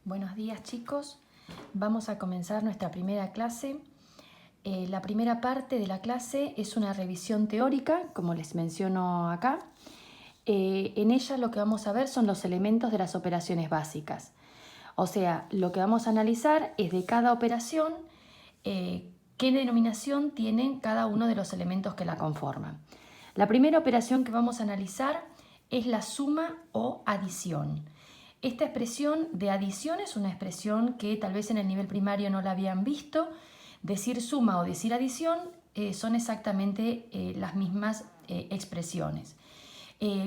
Buenos días, chicos. Vamos a comenzar nuestra primera clase. La primera parte de la clase es una revisión teórica, como les menciono acá. En ella lo que vamos a ver son los elementos de las operaciones básicas. O sea, lo que vamos a analizar es de cada operación, qué denominación tienen cada uno de los elementos que la conforman. La primera operación que vamos a analizar es la suma o adición. Esta expresión de adición es una expresión que tal vez en el nivel primario no la habían visto. Decir suma o decir adición son exactamente las mismas expresiones.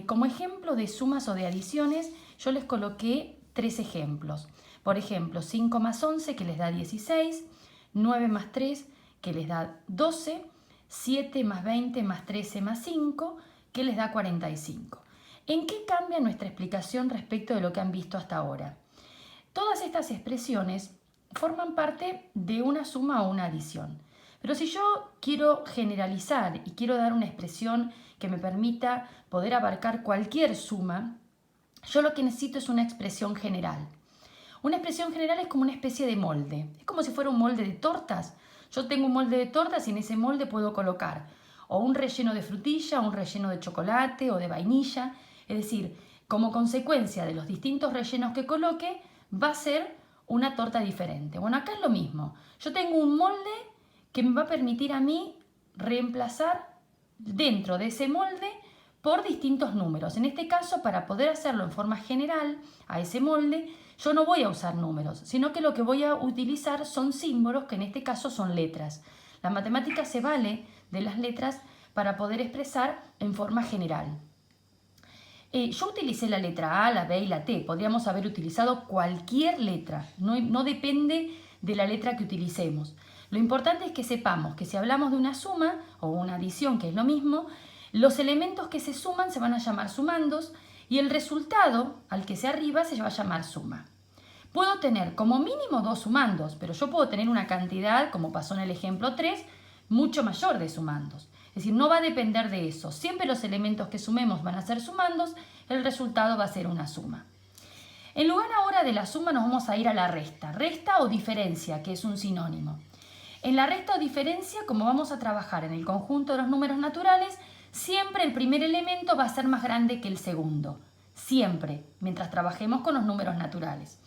Como ejemplo de sumas o de adiciones, yo les coloqué 3 ejemplos. Por ejemplo, 5 más 11 que les da 16, 9 más 3 que les da 12, 7 más 20 más 13 más 5 que les da 45. ¿En qué cambia nuestra explicación respecto de lo que han visto hasta ahora? Todas estas expresiones forman parte de una suma o una adición. Pero si yo quiero generalizar y quiero dar una expresión que me permita poder abarcar cualquier suma, yo lo que necesito es una expresión general. Una expresión general es como una especie de molde. Es como si fuera un molde de tortas. Yo tengo un molde de tortas y en ese molde puedo colocar o un relleno de frutilla, o un relleno de chocolate o de vainilla. Es decir, como consecuencia de los distintos rellenos que coloque, va a ser una torta diferente. Bueno, acá es lo mismo. Yo tengo un molde que me va a permitir a mí reemplazar dentro de ese molde por distintos números. En este caso, para poder hacerlo en forma general a ese molde, yo no voy a usar números, sino que lo que voy a utilizar son símbolos, que en este caso son letras. La matemática se vale de las letras para poder expresar en forma general. Yo utilicé la letra A, la B y la T. Podríamos haber utilizado cualquier letra. No depende de la letra que utilicemos. Lo importante es que sepamos que si hablamos de una suma o una adición, que es lo mismo, los elementos que se suman se van a llamar sumandos y el resultado al que se arriba se va a llamar suma. Puedo tener como mínimo 2 sumandos, pero yo puedo tener una cantidad, como pasó en el ejemplo 3, mucho mayor de sumandos. Es decir, no va a depender de eso. Siempre los elementos que sumemos van a ser sumandos, el resultado va a ser una suma. En lugar ahora de la suma nos vamos a ir a la resta. Resta o diferencia, que es un sinónimo. En la resta o diferencia, como vamos a trabajar en el conjunto de los números naturales, siempre el primer elemento va a ser más grande que el segundo. Siempre, mientras trabajemos con los números naturales.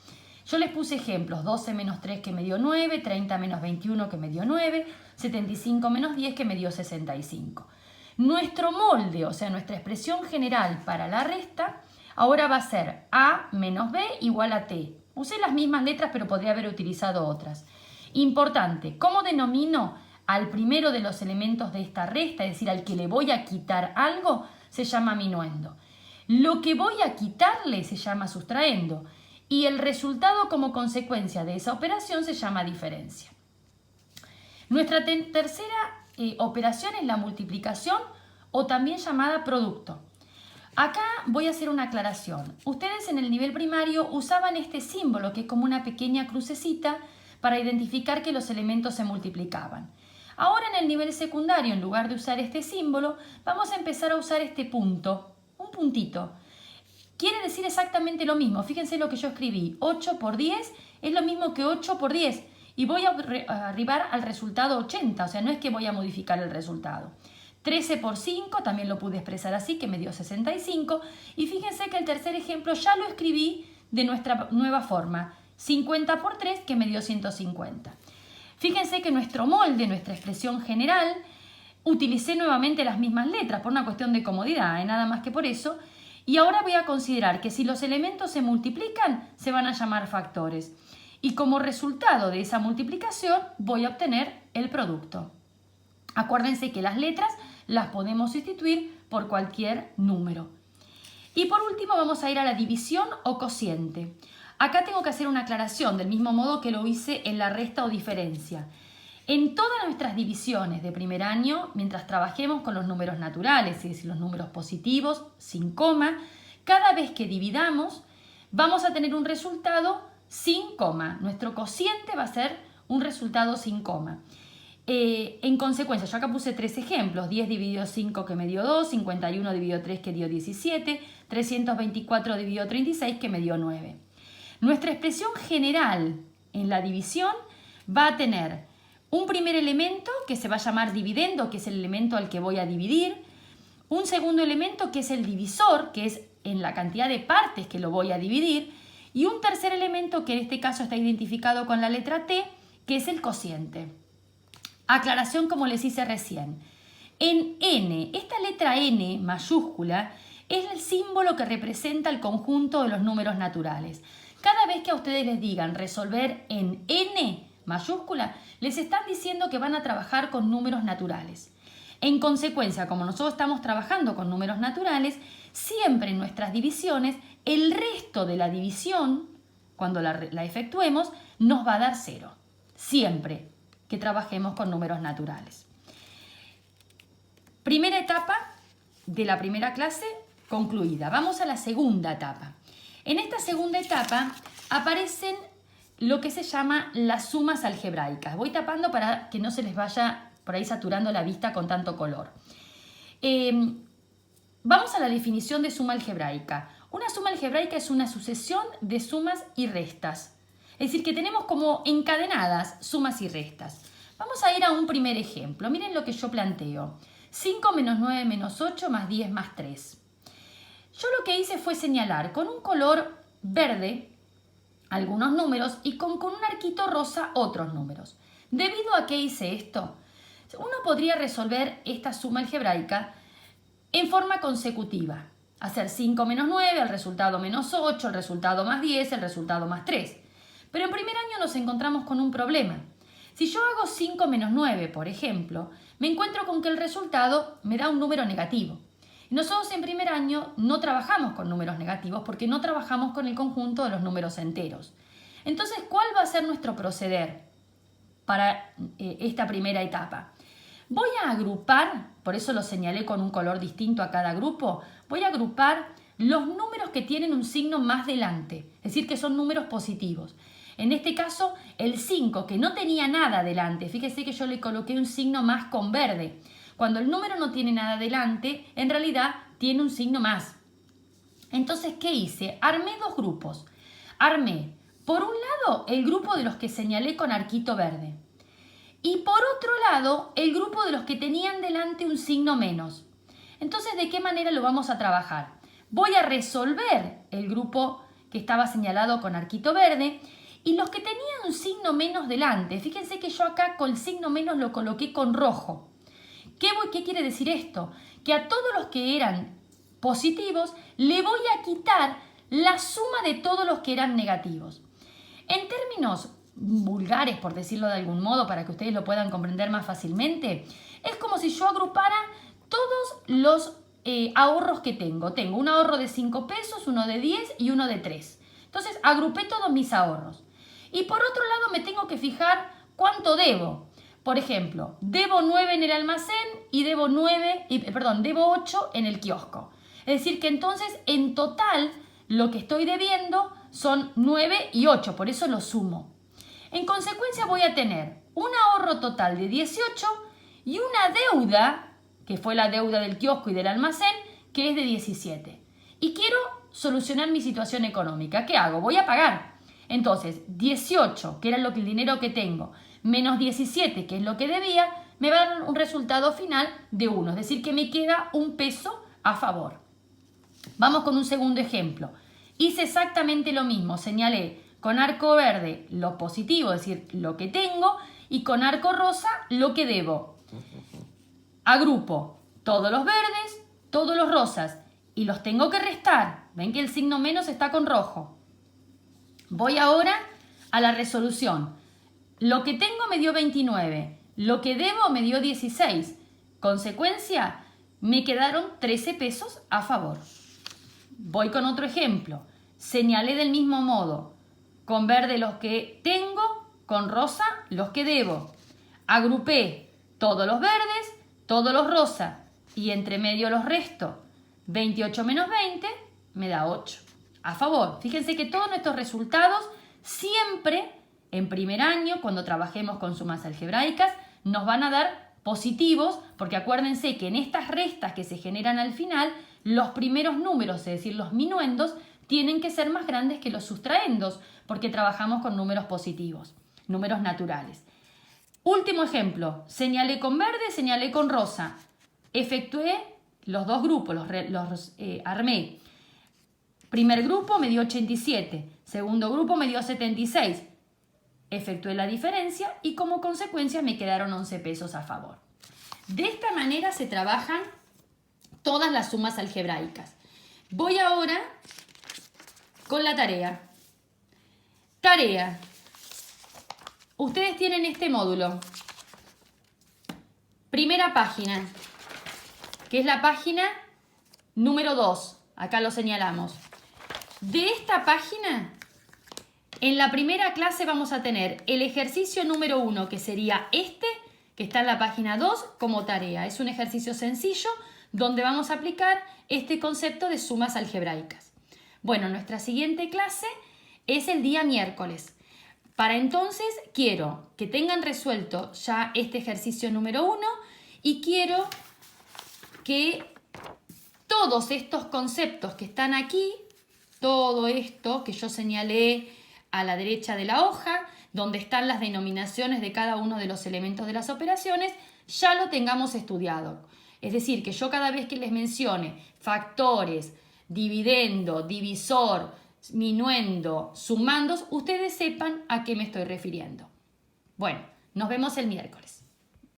Yo les puse ejemplos, 12 menos 3 que me dio 9, 30 menos 21 que me dio 9, 75 menos 10 que me dio 65. Nuestro molde, o sea, nuestra expresión general para la resta, ahora va a ser A menos B igual a T. Usé las mismas letras, pero podría haber utilizado otras. Importante, ¿cómo denomino al primero de los elementos de esta resta? Es decir, al que le voy a quitar algo, se llama minuendo. Lo que voy a quitarle se llama sustraendo. Y el resultado como consecuencia de esa operación se llama diferencia. Nuestra tercera operación es la multiplicación o también llamada producto. Acá voy a hacer una aclaración. Ustedes en el nivel primario usaban este símbolo que es como una pequeña crucecita para identificar que los elementos se multiplicaban. Ahora en el nivel secundario, en lugar de usar este símbolo, vamos a empezar a usar este punto, un puntito. Quiere decir exactamente lo mismo. Fíjense lo que yo escribí. 8 por 10 es lo mismo que 8 por 10. Y voy a arribar al resultado 80. O sea, no es que voy a modificar el resultado. 13 por 5 también lo pude expresar así, que me dio 65. Y fíjense que el tercer ejemplo ya lo escribí de nuestra nueva forma. 50 por 3, que me dio 150. Fíjense que nuestro molde, nuestra expresión general, utilicé nuevamente las mismas letras por una cuestión de comodidad, nada más que por eso. Y ahora voy a considerar que si los elementos se multiplican, se van a llamar factores. Y como resultado de esa multiplicación, voy a obtener el producto. Acuérdense que las letras las podemos sustituir por cualquier número. Y por último vamos a ir a la división o cociente. Acá tengo que hacer una aclaración, del mismo modo que lo hice en la resta o diferencia. En todas nuestras divisiones de primer año, mientras trabajemos con los números naturales, es decir, los números positivos, sin coma, cada vez que dividamos vamos a tener un resultado sin coma. Nuestro cociente va a ser un resultado sin coma. En consecuencia, yo acá puse 3 ejemplos. 10 dividido 5 que me dio 2, 51 dividido 3 que dio 17, 324 dividido 36 que me dio 9. Nuestra expresión general en la división va a tener un primer elemento que se va a llamar dividendo, que es el elemento al que voy a dividir, un segundo elemento que es el divisor, que es en la cantidad de partes que lo voy a dividir, y un tercer elemento que en este caso está identificado con la letra T, que es el cociente. Aclaración como les hice recién. En N, esta letra N mayúscula es el símbolo que representa el conjunto de los números naturales. Cada vez que a ustedes les digan resolver en N mayúscula, les están diciendo que van a trabajar con números naturales. En consecuencia, como nosotros estamos trabajando con números naturales, siempre en nuestras divisiones, el resto de la división, cuando la efectuemos, nos va a dar 0. Siempre que trabajemos con números naturales. Primera etapa de la primera clase concluida. Vamos a la segunda etapa. En esta segunda etapa aparecen lo que se llama las sumas algebraicas. Voy tapando para que no se les vaya por ahí saturando la vista con tanto color. Vamos a la definición de suma algebraica. Una suma algebraica es una sucesión de sumas y restas. Es decir, que tenemos como encadenadas sumas y restas. Vamos a ir a un primer ejemplo. Miren lo que yo planteo. 5 menos 9 menos 8 más 10 más 3. Yo lo que hice fue señalar con un color verde algunos números y con un arquito rosa otros números. ¿Debido a qué hice esto? Uno podría resolver esta suma algebraica en forma consecutiva. Hacer 5 menos 9, el resultado menos 8, el resultado más 10, el resultado más 3. Pero en primer año nos encontramos con un problema. Si yo hago 5 menos 9, por ejemplo, me encuentro con que el resultado me da un número negativo. Nosotros en primer año no trabajamos con números negativos porque no trabajamos con el conjunto de los números enteros. Entonces, ¿cuál va a ser nuestro proceder para esta primera etapa? Voy a agrupar, por eso lo señalé con un color distinto a cada grupo, voy a agrupar los números que tienen un signo más delante, es decir, que son números positivos. En este caso, el 5, que no tenía nada delante, fíjese que yo le coloqué un signo más con verde. Cuando el número no tiene nada delante, en realidad tiene un signo más. Entonces, ¿qué hice? Armé dos grupos. Armé, por un lado, el grupo de los que señalé con arquito verde. Y por otro lado, el grupo de los que tenían delante un signo menos. Entonces, ¿de qué manera lo vamos a trabajar? Voy a resolver el grupo que estaba señalado con arquito verde y los que tenían un signo menos delante. Fíjense que yo acá con el signo menos lo coloqué con rojo. ¿Qué quiere decir esto? Que a todos los que eran positivos le voy a quitar la suma de todos los que eran negativos. En términos vulgares, por decirlo de algún modo, para que ustedes lo puedan comprender más fácilmente, es como si yo agrupara todos los ahorros que tengo. Tengo un ahorro de 5 pesos, uno de 10 y uno de 3. Entonces agrupé todos mis ahorros. Y por otro lado me tengo que fijar cuánto debo. Por ejemplo, debo 9 en el almacén y debo 8 en el kiosco. Es decir que entonces en total lo que estoy debiendo son 9 y 8, por eso lo sumo. En consecuencia voy a tener un ahorro total de 18 y una deuda, que fue la deuda del kiosco y del almacén, que es de 17. Y quiero solucionar mi situación económica. ¿Qué hago? Voy a pagar. Entonces, 18, que era el dinero que tengo, menos 17, que es lo que debía, me va a dar un resultado final de 1. Es decir, que me queda un peso a favor. Vamos con un segundo ejemplo. Hice exactamente lo mismo. Señalé con arco verde lo positivo, es decir, lo que tengo, y con arco rosa lo que debo. Agrupo todos los verdes, todos los rosas, y los tengo que restar. Ven que el signo menos está con rojo. Voy ahora a la resolución. Lo que tengo me dio 29, lo que debo me dio 16. Consecuencia, me quedaron 13 pesos a favor. Voy con otro ejemplo. Señalé del mismo modo. Con verde los que tengo, con rosa los que debo. Agrupé todos los verdes, todos los rosas y entre medio los resto. 28 menos 20 me da 8. A favor. Fíjense que todos nuestros resultados siempre en primer año, cuando trabajemos con sumas algebraicas, nos van a dar positivos, porque acuérdense que en estas restas que se generan al final, los primeros números, es decir, los minuendos, tienen que ser más grandes que los sustraendos, porque trabajamos con números positivos, números naturales. Último ejemplo, señalé con verde, señalé con rosa. Efectué los dos grupos, los armé. Primer grupo me dio 87, segundo grupo me dio 76. Efectué la diferencia y como consecuencia me quedaron 11 pesos a favor. De esta manera se trabajan todas las sumas algebraicas. Voy ahora con la tarea. Tarea. Ustedes tienen este módulo. Primera página, que es la página número 2. Acá lo señalamos. De esta página, en la primera clase vamos a tener el ejercicio número 1, que sería este, que está en la página 2, como tarea. Es un ejercicio sencillo donde vamos a aplicar este concepto de sumas algebraicas. Bueno, nuestra siguiente clase es el día miércoles. Para entonces quiero que tengan resuelto ya este ejercicio número 1 y quiero que todos estos conceptos que están aquí, todo esto que yo señalé a la derecha de la hoja, donde están las denominaciones de cada uno de los elementos de las operaciones, ya lo tengamos estudiado. Es decir, que yo cada vez que les mencione factores, dividendo, divisor, minuendo, sumandos, ustedes sepan a qué me estoy refiriendo. Bueno, nos vemos el miércoles.